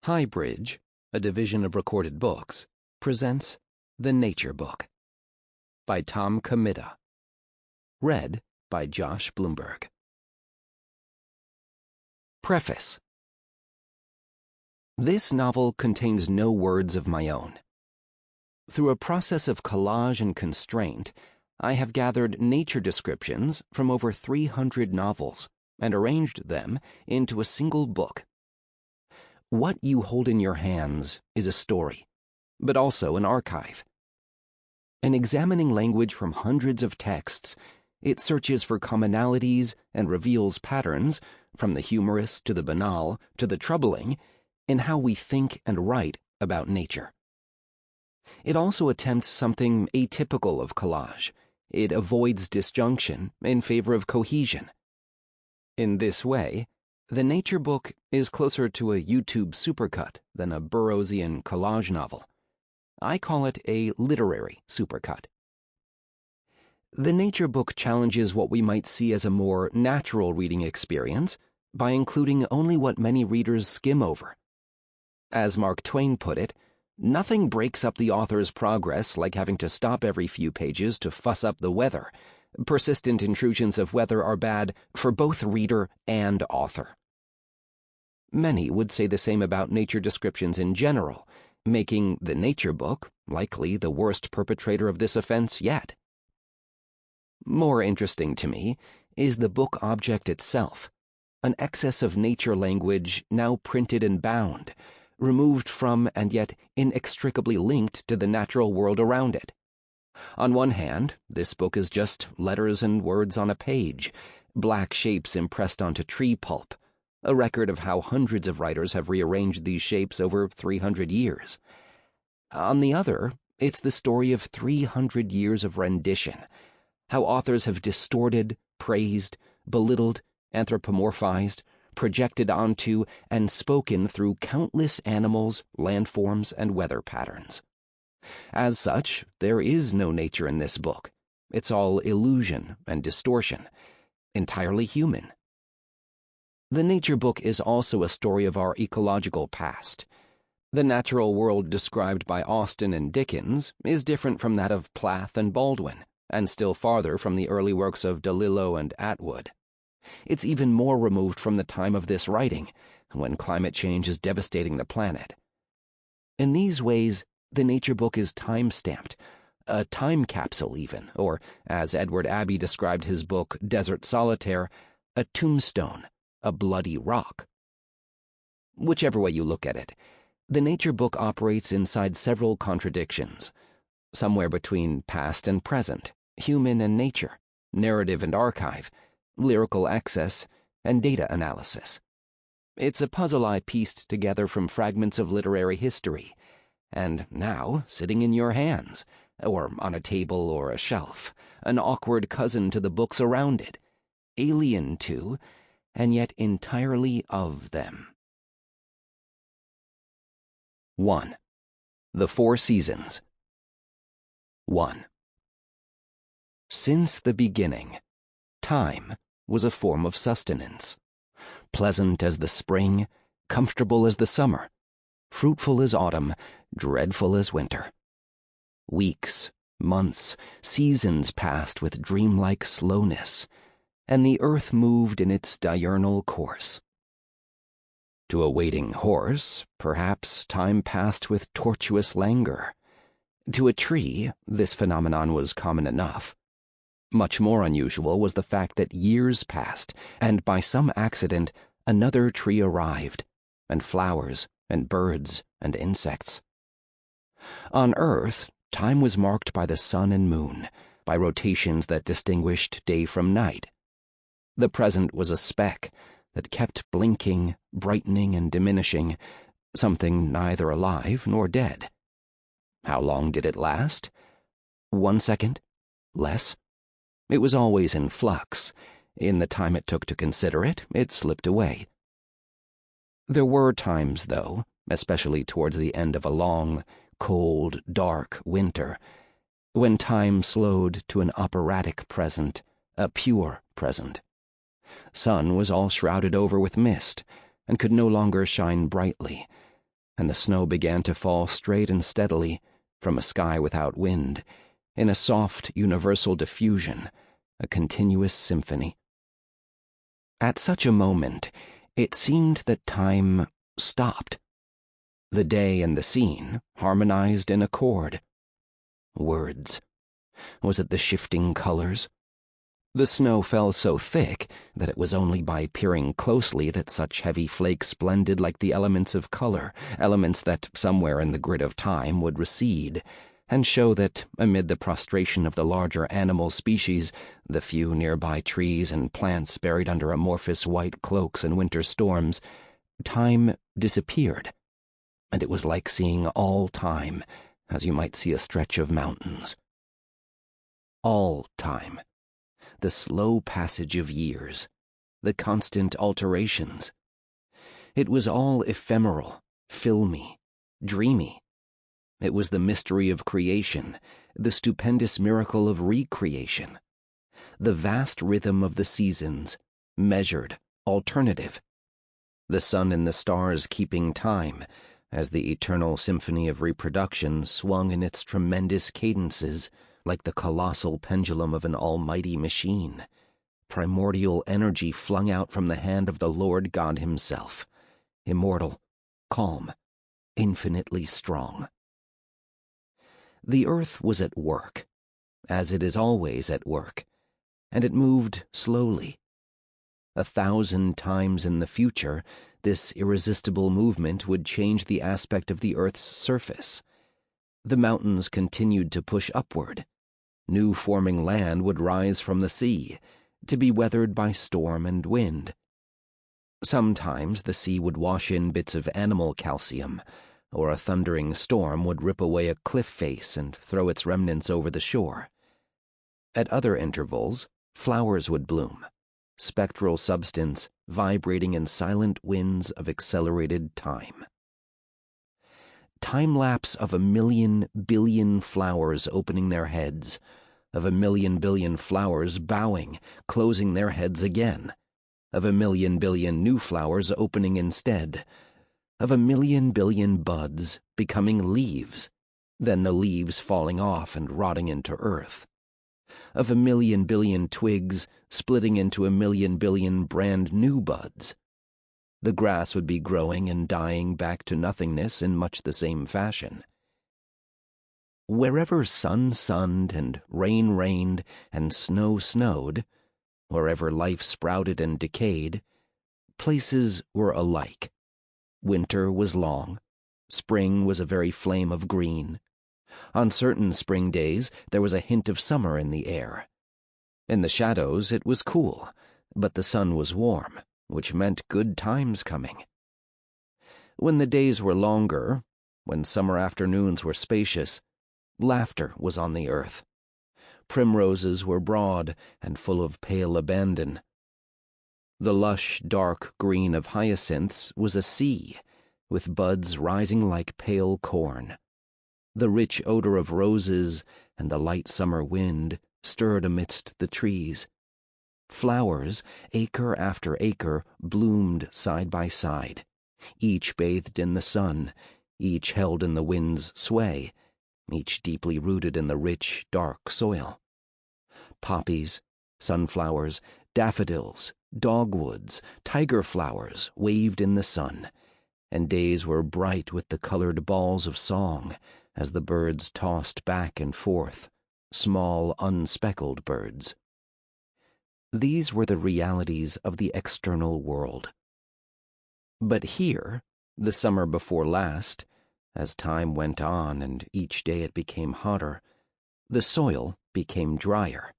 HighBridge, a division of Recorded Books, presents The Nature Book by Tom Comitta. Read by Josh Bloomberg. Preface. This novel contains no words of my own. Through a process of collage and constraint, I have gathered nature descriptions from over 300 novels and arranged them into a single book. What you hold in your hands is a story, but also an archive. In examining language from hundreds of texts, it searches for commonalities and reveals patterns, from the humorous to the banal to the troubling, in how we think and write about nature. It also attempts something atypical of collage. It avoids disjunction in favor of cohesion. In this way, The Nature Book is closer to a YouTube supercut than a Burroughsian collage novel. I call it a literary supercut. The Nature Book challenges what we might see as a more natural reading experience by including only what many readers skim over. As Mark Twain put it, nothing breaks up the author's progress like having to stop every few pages to fuss up the weather. Persistent intrusions of weather are bad for both reader and author. Many would say the same about nature descriptions in general, making The Nature Book likely the worst perpetrator of this offense yet. More interesting to me is the book object itself, an excess of nature language now printed and bound, removed from and yet inextricably linked to the natural world around it. On one hand, this book is just letters and words on a page, black shapes impressed onto tree pulp, a record of how hundreds of writers have rearranged these shapes over 300 years. On the other, it's the story of 300 years of rendition, how authors have distorted, praised, belittled, anthropomorphized, projected onto, and spoken through countless animals, landforms, and weather patterns. As such, there is no nature in this book. It's all illusion and distortion, entirely human. The Nature Book is also a story of our ecological past. The natural world described by Austen and Dickens is different from that of Plath and Baldwin, and still farther from the early works of DeLillo and Atwood. It's even more removed from the time of this writing, when climate change is devastating the planet. In these ways, The Nature Book is time-stamped, a time capsule even, or, as Edward Abbey described his book Desert Solitaire, a tombstone, a bloody rock. Whichever way you look at it, The Nature Book operates inside several contradictions, somewhere between past and present, human and nature, narrative and archive, lyrical excess, and data analysis. It's a puzzle I pieced together from fragments of literary history, and now, sitting in your hands, or on a table or a shelf, an awkward cousin to the books around it, alien to, and yet entirely of them. 1. The Four Seasons. 1. Since the beginning, time was a form of sustenance, pleasant as the spring, comfortable as the summer, fruitful as autumn, dreadful as winter. Weeks, months, seasons passed with dreamlike slowness, and the earth moved in its diurnal course. To a waiting horse, perhaps time passed with tortuous languor. To a tree, this phenomenon was common enough. Much more unusual was the fact that years passed, and by some accident, another tree arrived, and flowers, and birds, and insects. On Earth, time was marked by the sun and moon, by rotations that distinguished day from night. The present was a speck that kept blinking, brightening, and diminishing, something neither alive nor dead. How long did it last? 1 second? Less? It was always in flux. In the time it took to consider it, it slipped away. There were times, though, especially towards the end of a long, cold, dark winter, when time slowed to an operatic present, a pure present. Sun was all shrouded over with mist, and could no longer shine brightly, and the snow began to fall straight and steadily from a sky without wind, in a soft, universal diffusion, a continuous symphony. At such a moment, it seemed that time stopped. The day and the scene harmonized in accord. Words. Was it the shifting colors? The snow fell so thick that it was only by peering closely that such heavy flakes blended like the elements of color, elements that somewhere in the grid of time would recede, and show that, amid the prostration of the larger animal species, the few nearby trees and plants buried under amorphous white cloaks in winter storms, time disappeared, and it was like seeing all time, as you might see a stretch of mountains. All time. The slow passage of years, the constant alterations. It was all ephemeral, filmy, dreamy. It was the mystery of creation, the stupendous miracle of recreation, the vast rhythm of the seasons, measured, alternative, the sun and the stars keeping time, as the eternal symphony of reproduction swung in its tremendous cadences, like the colossal pendulum of an almighty machine, primordial energy flung out from the hand of the Lord God himself, immortal, calm, infinitely strong. The earth was at work, as it is always at work, and it moved slowly. 1,000 times in the future, this irresistible movement would change the aspect of the earth's surface. The mountains continued to push upward. New forming land would rise from the sea, to be weathered by storm and wind. Sometimes the sea would wash in bits of animal calcium, or a thundering storm would rip away a cliff face and throw its remnants over the shore. At other intervals, flowers would bloom, spectral substance vibrating in silent winds of accelerated time. Time-lapse of 1,000,000 billion flowers opening their heads, of 1,000,000 billion flowers bowing, closing their heads again, of 1,000,000 billion new flowers opening instead, of 1,000,000 billion buds becoming leaves, then the leaves falling off and rotting into earth, of 1,000,000 billion twigs splitting into 1,000,000 billion brand new buds. The grass would be growing and dying back to nothingness in much the same fashion. Wherever sun sunned and rain rained and snow snowed, wherever life sprouted and decayed, places were alike. Winter was long. Spring was a very flame of green. On certain spring days there was a hint of summer in the air. In the shadows it was cool, but the sun was warm, which meant good times coming. When the days were longer, when summer afternoons were spacious, laughter was on the earth. Primroses were broad and full of pale abandon. The lush, dark green of hyacinths was a sea, with buds rising like pale corn. The rich odor of roses and the light summer wind stirred amidst the trees. Flowers, acre after acre, bloomed side by side, each bathed in the sun, each held in the wind's sway, each deeply rooted in the rich, dark soil. Poppies, sunflowers, daffodils, dogwoods, tiger flowers waved in the sun, and days were bright with the colored balls of song as the birds tossed back and forth, small, unspeckled birds. These were the realities of the external world. But here, the summer before last, as time went on and each day it became hotter, the soil became drier,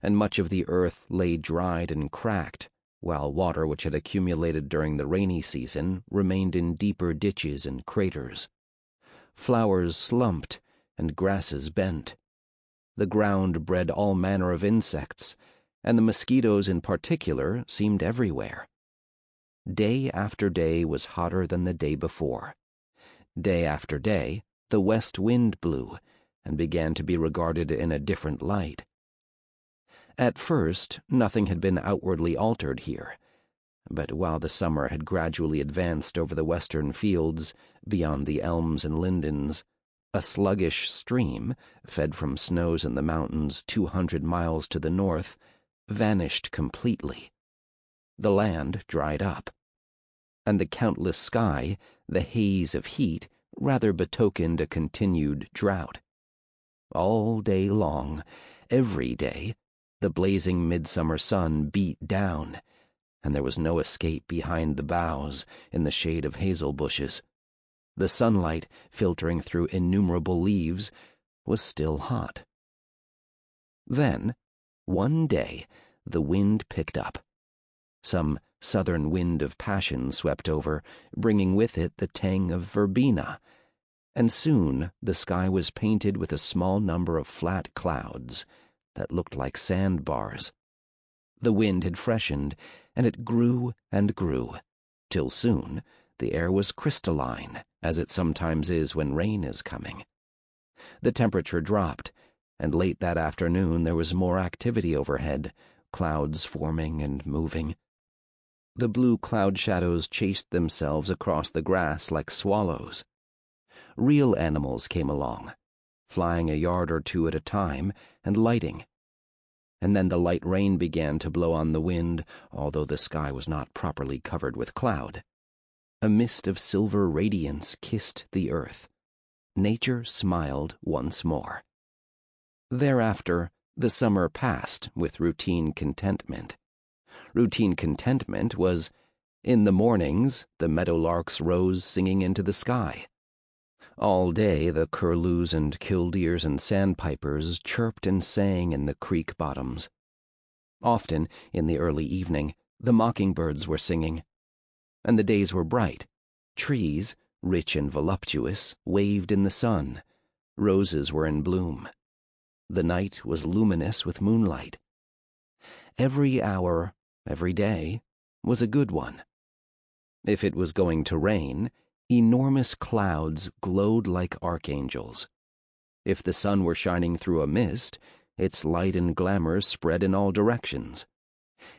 and much of the earth lay dried and cracked, while water which had accumulated during the rainy season remained in deeper ditches and craters. Flowers slumped and grasses bent. The ground bred all manner of insects, and the mosquitoes in particular seemed everywhere. Day after day was hotter than the day before. Day after day, the west wind blew and began to be regarded in a different light. At first, nothing had been outwardly altered here, but while the summer had gradually advanced over the western fields, beyond the elms and lindens, a sluggish stream, fed from snows in the mountains 200 miles to the north, vanished completely. The land dried up, and the countless sky, the haze of heat, rather betokened a continued drought. All day long, every day, the blazing midsummer sun beat down, and there was no escape behind the boughs in the shade of hazel bushes. The sunlight, filtering through innumerable leaves, was still hot. Then, one day, the wind picked up. Some southern wind of passion swept over, bringing with it the tang of verbena, and soon the sky was painted with a small number of flat clouds that looked like sandbars. The wind had freshened, and it grew and grew, till soon the air was crystalline, as it sometimes is when rain is coming. The temperature dropped, and late that afternoon there was more activity overhead, clouds forming and moving. The blue cloud shadows chased themselves across the grass like swallows. Real animals came along, flying a yard or two at a time and lighting. And then the light rain began to blow on the wind, although the sky was not properly covered with cloud. A mist of silver radiance kissed the earth. Nature smiled once more. Thereafter, the summer passed with routine contentment. Routine contentment was, in the mornings, the meadowlarks rose singing into the sky. All day the curlews and killdeers and sandpipers chirped and sang in the creek bottoms. Often, in the early evening, the mockingbirds were singing. And the days were bright. Trees, rich and voluptuous, waved in the sun. Roses were in bloom. The night was luminous with moonlight. Every hour, every day, was a good one. If it was going to rain, enormous clouds glowed like archangels. If the sun were shining through a mist, its light and glamour spread in all directions.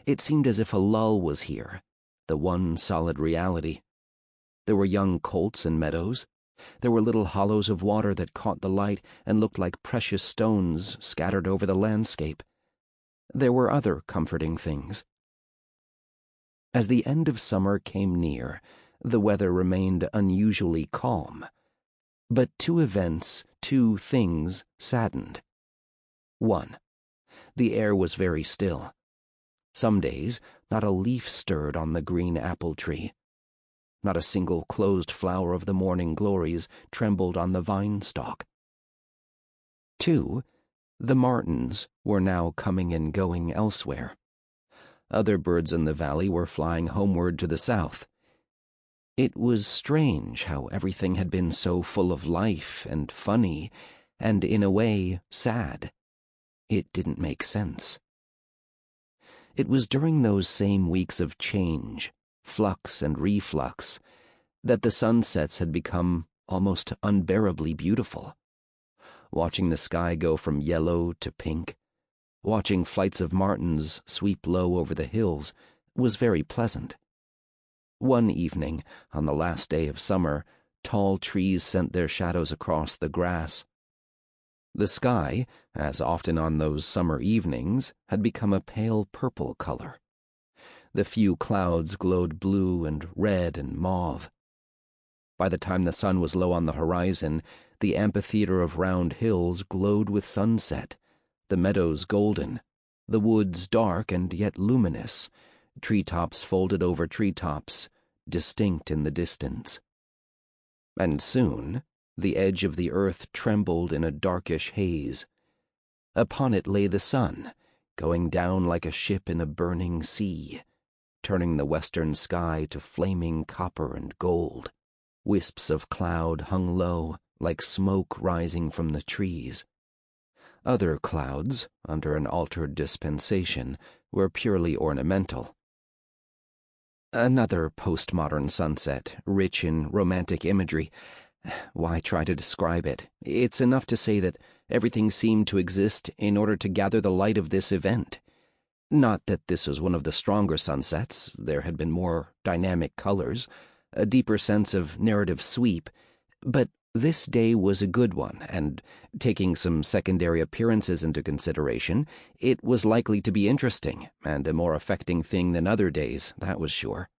It seemed as if a lull was here, the one solid reality. There were young colts in meadows. There were little hollows of water that caught the light and looked like precious stones scattered over the landscape. There were other comforting things. As the end of summer came near, the weather remained unusually calm. But two things saddened. 1. The air was very still. Some days, not a leaf stirred on the green apple tree. Not a single closed flower of the morning glories trembled on the vine stalk. 2. The martins were now coming and going elsewhere. Other birds in the valley were flying homeward to the south. It was strange how everything had been so full of life and funny, and in a way sad. It didn't make sense. It was during those same weeks of change, flux and reflux, that the sunsets had become almost unbearably beautiful. Watching the sky go from yellow to pink, watching flights of martins sweep low over the hills, was very pleasant. One evening, on the last day of summer, tall trees sent their shadows across the grass. The sky, as often on those summer evenings, had become a pale purple color. The few clouds glowed blue and red and mauve. By the time the sun was low on the horizon, the amphitheater of round hills glowed with sunset, the meadows golden, the woods dark and yet luminous, treetops folded over treetops, distinct in the distance. And soon the edge of the earth trembled in a darkish haze. Upon it lay the sun, going down like a ship in a burning sea, turning the western sky to flaming copper and gold. Wisps of cloud hung low, like smoke rising from the trees. Other clouds, under an altered dispensation, were purely ornamental. Another postmodern sunset, rich in romantic imagery. Why try to describe it? It's enough to say that everything seemed to exist in order to gather the light of this event. Not that this was one of the stronger sunsets. There had been more dynamic colors, a deeper sense of narrative sweep, but this day was a good one, and, taking some secondary appearances into consideration, it was likely to be interesting, and a more affecting thing than other days, that was sure.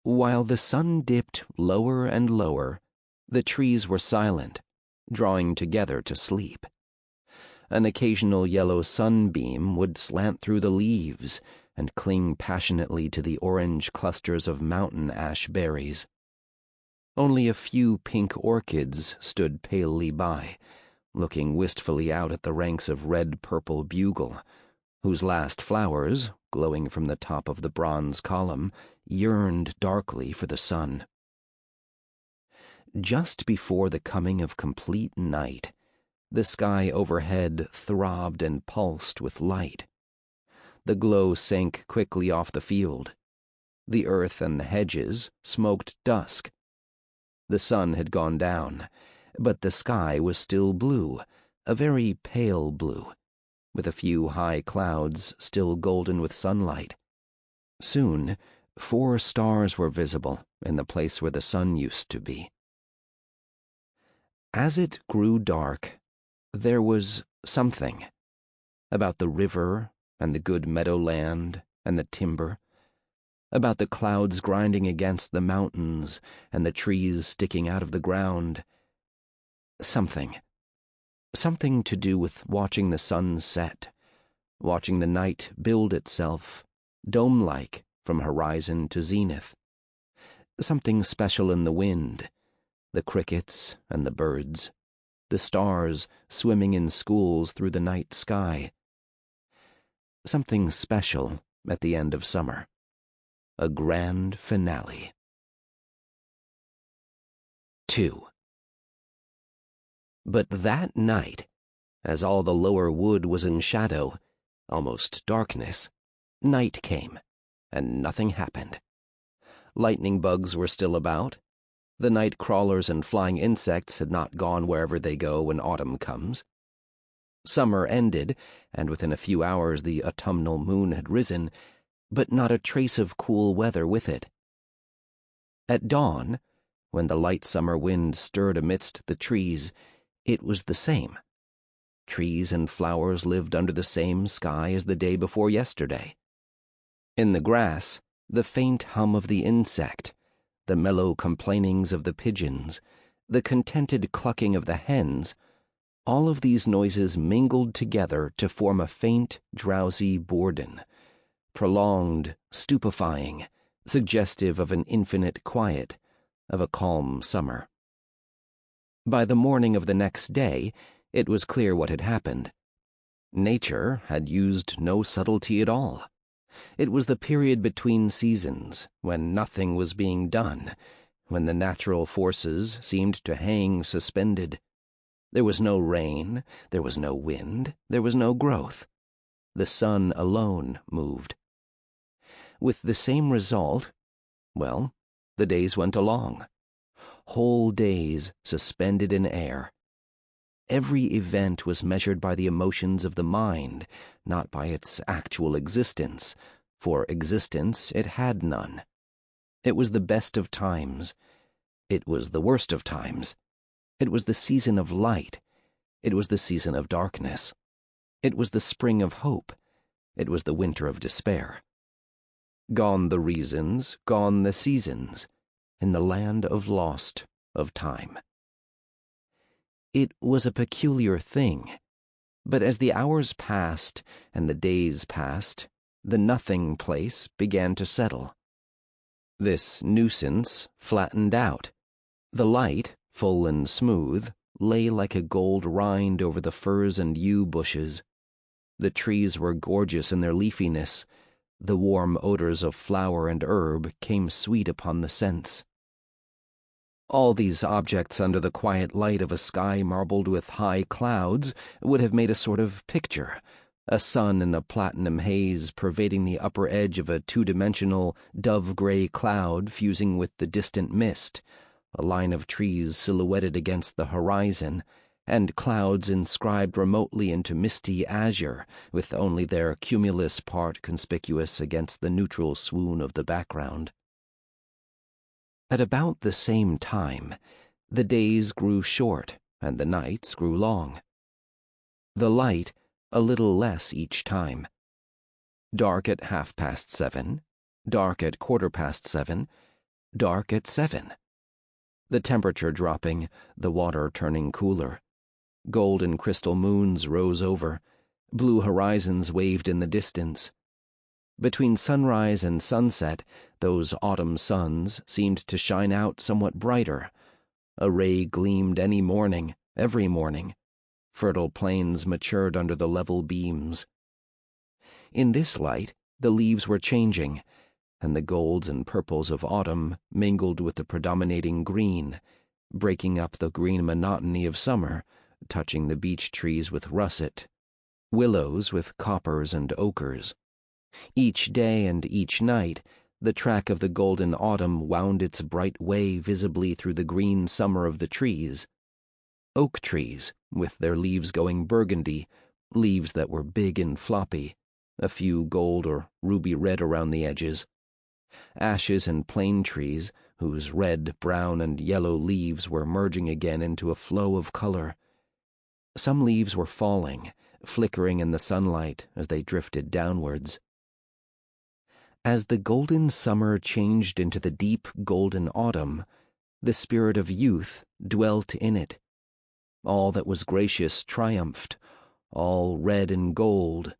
While the sun dipped lower and lower, the trees were silent, drawing together to sleep. An occasional yellow sunbeam would slant through the leaves and cling passionately to the orange clusters of mountain ash berries. Only a few pink orchids stood palely by, looking wistfully out at the ranks of red-purple bugle, whose last flowers, glowing from the top of the bronze column, yearned darkly for the sun. Just before the coming of complete night, the sky overhead throbbed and pulsed with light. The glow sank quickly off the field. The earth and the hedges smoked dusk. The sun had gone down, but the sky was still blue, a very pale blue, with a few high clouds still golden with sunlight. Soon, 4 stars were visible in the place where the sun used to be. As it grew dark, there was something about the river and the good meadowland and the timber, about the clouds grinding against the mountains and the trees sticking out of the ground. Something to do with watching the sun set, watching the night build itself, dome-like, from horizon to zenith. Something special in the wind, the crickets and the birds, the stars swimming in schools through the night sky. Something special at the end of summer. A grand finale. 2. But that night, as all the lower wood was in shadow, almost darkness, night came, and nothing happened. Lightning bugs were still about. The night crawlers and flying insects had not gone wherever they go when autumn comes. Summer ended, and within a few hours the autumnal moon had risen, but not a trace of cool weather with it. At dawn, when the light summer wind stirred amidst the trees, it was the same. Trees and flowers lived under the same sky as the day before yesterday. In the grass, the faint hum of the insect, the mellow complainings of the pigeons, the contented clucking of the hens, all of these noises mingled together to form a faint, drowsy bourdon, prolonged, stupefying, suggestive of an infinite quiet, of a calm summer. By the morning of the next day, it was clear what had happened. Nature had used no subtlety at all. It was the period between seasons, when nothing was being done, when the natural forces seemed to hang suspended. There was no rain, there was no wind, there was no growth. The sun alone moved. With the same result, well, the days went along. Whole days suspended in air. Every event was measured by the emotions of the mind, not by its actual existence, for existence it had none. It was the best of times. It was the worst of times. It was the season of light. It was the season of darkness. It was the spring of hope. It was the winter of despair. Gone the reasons, gone the seasons, in the land of lost of time. It was a peculiar thing, but as the hours passed and the days passed, the nothing place began to settle. This nuisance flattened out. The light, full and smooth, lay like a gold rind over the furze and yew bushes. The trees were gorgeous in their leafiness. The warm odors of flower and herb came sweet upon the sense. All these objects under the quiet light of a sky marbled with high clouds would have made a sort of picture, a sun in a platinum haze pervading the upper edge of a two-dimensional dove-gray cloud fusing with the distant mist, a line of trees silhouetted against the horizon, and clouds inscribed remotely into misty azure, with only their cumulus part conspicuous against the neutral swoon of the background. At about the same time, the days grew short and the nights grew long. The light a little less each time. Dark at 7:30, dark at 7:15, dark at 7. The temperature dropping, the water turning cooler. Golden crystal moons rose over, blue horizons waved in the distance. Between sunrise and sunset, those autumn suns seemed to shine out somewhat brighter. A ray gleamed any morning, every morning. Fertile plains matured under the level beams. In this light, the leaves were changing, and the golds and purples of autumn mingled with the predominating green, breaking up the green monotony of summer, touching the beech trees with russet, willows with coppers and ochres. Each day and each night, the track of the golden autumn wound its bright way visibly through the green summer of the trees. Oak trees, with their leaves going burgundy, leaves that were big and floppy, a few gold or ruby red around the edges. Ashes and plane trees, whose red, brown, and yellow leaves were merging again into a flow of color. Some leaves were falling, flickering in the sunlight as they drifted downwards. As the golden summer changed into the deep golden autumn, the spirit of youth dwelt in it. All that was gracious triumphed, all red and gold,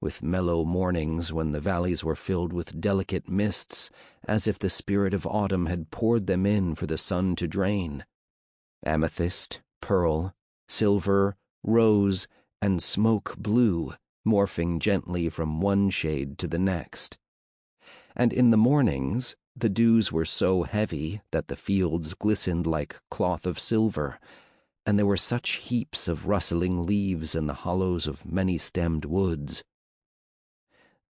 with mellow mornings when the valleys were filled with delicate mists, as if the spirit of autumn had poured them in for the sun to drain. Amethyst, pearl, silver, rose, and smoke blue, morphing gently from one shade to the next. And in the mornings, the dews were so heavy that the fields glistened like cloth of silver, and there were such heaps of rustling leaves in the hollows of many-stemmed woods.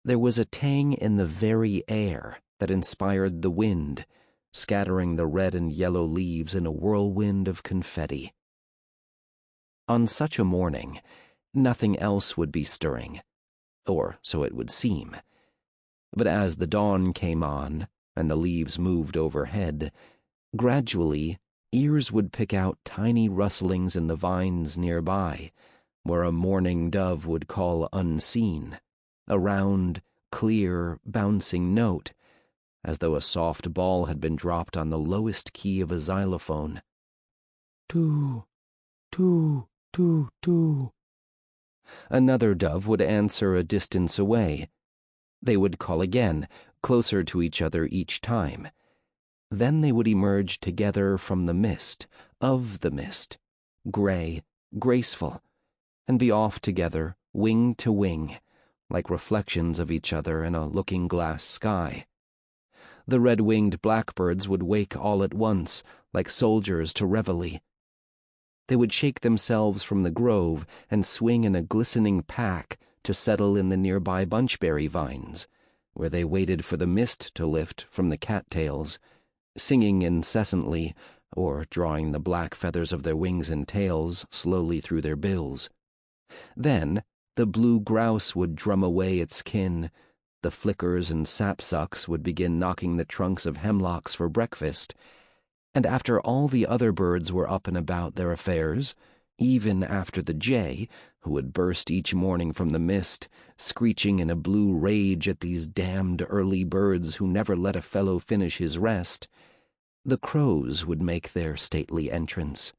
There was a tang in the very air that inspired the wind, scattering the red and yellow leaves in a whirlwind of confetti. On such a morning, nothing else would be stirring, or so it would seem. But as the dawn came on and the leaves moved overhead, gradually ears would pick out tiny rustlings in the vines nearby, where a mourning dove would call unseen, a round, clear, bouncing note, as though a soft ball had been dropped on the lowest key of a xylophone. Too, too, too, too. Another dove would answer a distance away. They would call again, closer to each other each time. Then they would emerge together from the mist, of the mist, gray, graceful, and be off together, wing to wing, like reflections of each other in a looking-glass sky. The red-winged blackbirds would wake all at once, like soldiers to reveille. They would shake themselves from the grove and swing in a glistening pack to settle in the nearby bunchberry vines, where they waited for the mist to lift from the cattails, singing incessantly, or drawing the black feathers of their wings and tails slowly through their bills. Then the blue grouse would drum away its kin, the flickers and sapsucks would begin knocking the trunks of hemlocks for breakfast, and after all the other birds were up and about their affairs, even after the jay, who would burst each morning from the mist, screeching in a blue rage at these damned early birds who never let a fellow finish his rest, the crows would make their stately entrance.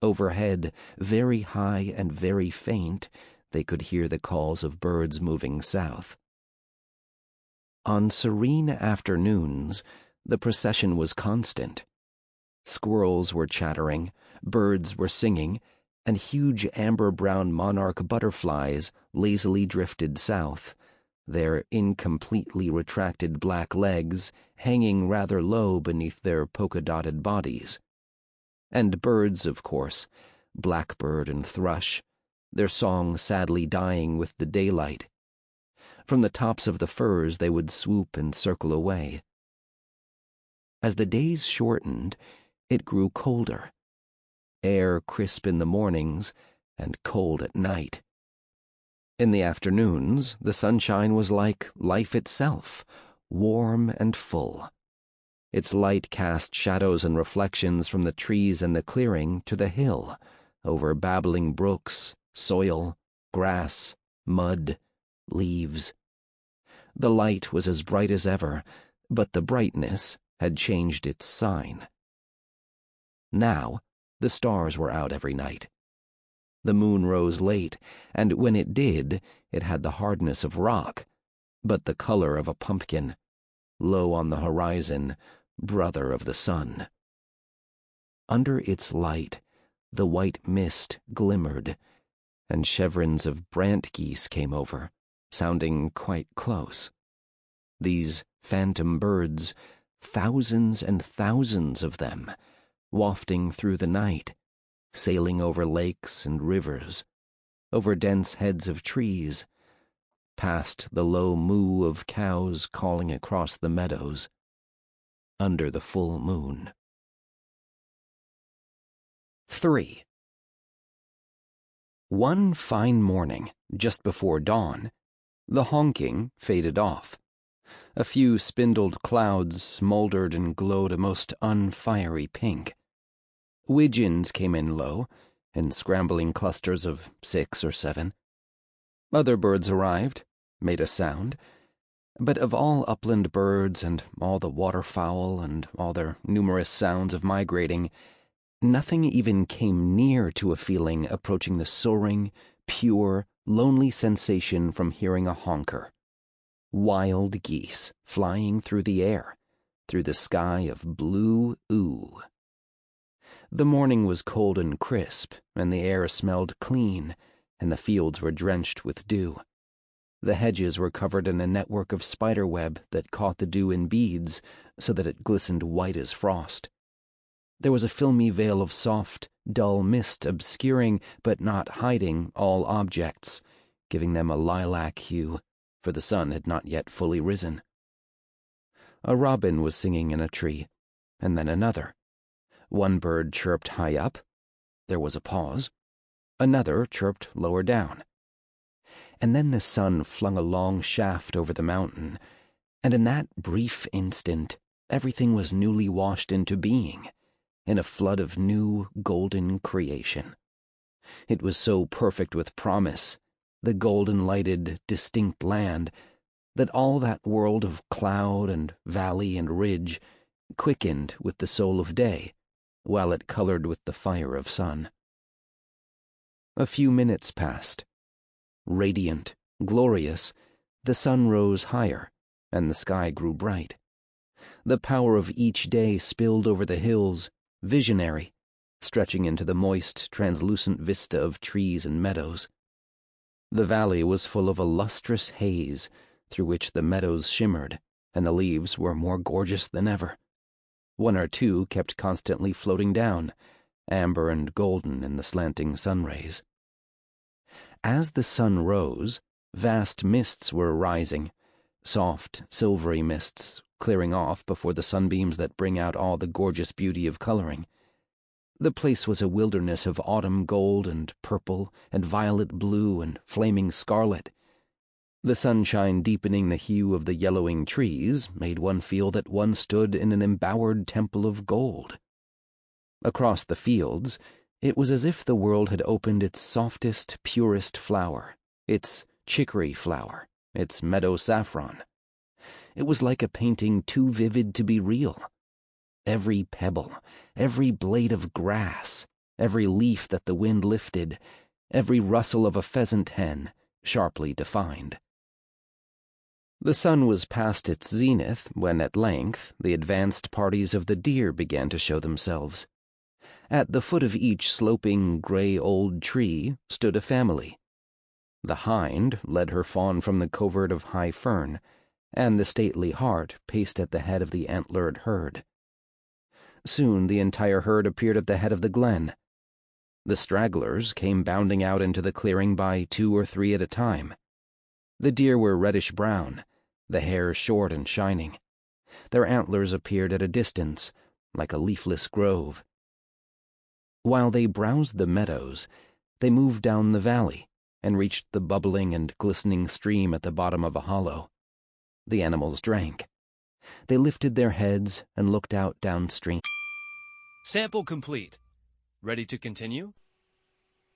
Overhead, very high and very faint, they could hear the calls of birds moving south. On serene afternoons, the procession was constant. Squirrels were chattering, birds were singing, and huge amber-brown monarch butterflies lazily drifted south, their incompletely retracted black legs hanging rather low beneath their polka-dotted bodies. And birds, of course, blackbird and thrush, their song sadly dying with the daylight. From the tops of the firs they would swoop and circle away. As the days shortened, it grew colder. air crisp in the mornings and cold at night. In the afternoons, the sunshine was like life itself, warm and full. Its light cast shadows and reflections from the trees and the clearing to the hill, over babbling brooks, soil, grass, mud, leaves. The light was as bright as ever, but the brightness had changed its sign. Now, the stars were out every night. The moon rose late, and when it did, it had the hardness of rock, but the color of a pumpkin, low on the horizon, brother of the sun. Under its light, the white mist glimmered, and chevrons of brant geese came over, sounding quite close. These phantom birds, thousands and thousands of them, wafting through the night, sailing over lakes and rivers, over dense heads of trees, past the low moo of cows calling across the meadows, under the full moon. 3. One fine morning, just before dawn, the honking faded off. A few spindled clouds smoldered and glowed a most unfiery pink. Widgeons came in low, in scrambling clusters of 6 or 7. Other birds arrived, made a sound, but of all upland birds and all the waterfowl and all their numerous sounds of migrating, nothing even came near to a feeling approaching the soaring, pure, lonely sensation from hearing a honker. Wild geese flying through the air, through the sky of blue ooh. The morning was cold and crisp, and the air smelled clean, and the fields were drenched with dew. The hedges were covered in a network of spiderweb that caught the dew in beads, so that it glistened white as frost. There was a filmy veil of soft, dull mist obscuring, but not hiding, all objects, giving them a lilac hue, for the sun had not yet fully risen. A robin was singing in a tree, and then another. One bird chirped high up. There was a pause. Another chirped lower down. And then the sun flung a long shaft over the mountain, and in that brief instant, everything was newly washed into being, in a flood of new, golden creation. It was so perfect with promise, the golden-lighted, distinct land, that all that world of cloud and valley and ridge quickened with the soul of day, while it colored with the fire of sun. A few minutes passed. Radiant, glorious, the sun rose higher, and the sky grew bright. The power of each day spilled over the hills, visionary, stretching into the moist, translucent vista of trees and meadows. The valley was full of a lustrous haze, through which the meadows shimmered, and the leaves were more gorgeous than ever. One or two kept constantly floating down, amber and golden in the slanting sun rays. As the sun rose, vast mists were rising, soft, silvery mists, clearing off before the sunbeams that bring out all the gorgeous beauty of coloring. The place was a wilderness of autumn gold and purple and violet blue and flaming scarlet. The sunshine deepening the hue of the yellowing trees made one feel that one stood in an embowered temple of gold. Across the fields, it was as if the world had opened its softest, purest flower, its chicory flower, its meadow saffron. It was like a painting too vivid to be real. Every pebble, every blade of grass, every leaf that the wind lifted, every rustle of a pheasant hen, sharply defined. The sun was past its zenith when, at length, the advanced parties of the deer began to show themselves. At the foot of each sloping, gray old tree stood a family. The hind led her fawn from the covert of high fern, and the stately hart paced at the head of the antlered herd. Soon the entire herd appeared at the head of the glen. The stragglers came bounding out into the clearing by 2 or 3 at a time. The deer were reddish-brown, the hair short and shining. Their antlers appeared at a distance, like a leafless grove. While they browsed the meadows, they moved down the valley and reached the bubbling and glistening stream at the bottom of a hollow. The animals drank. They lifted their heads and looked out downstream. Sample complete. Ready to continue?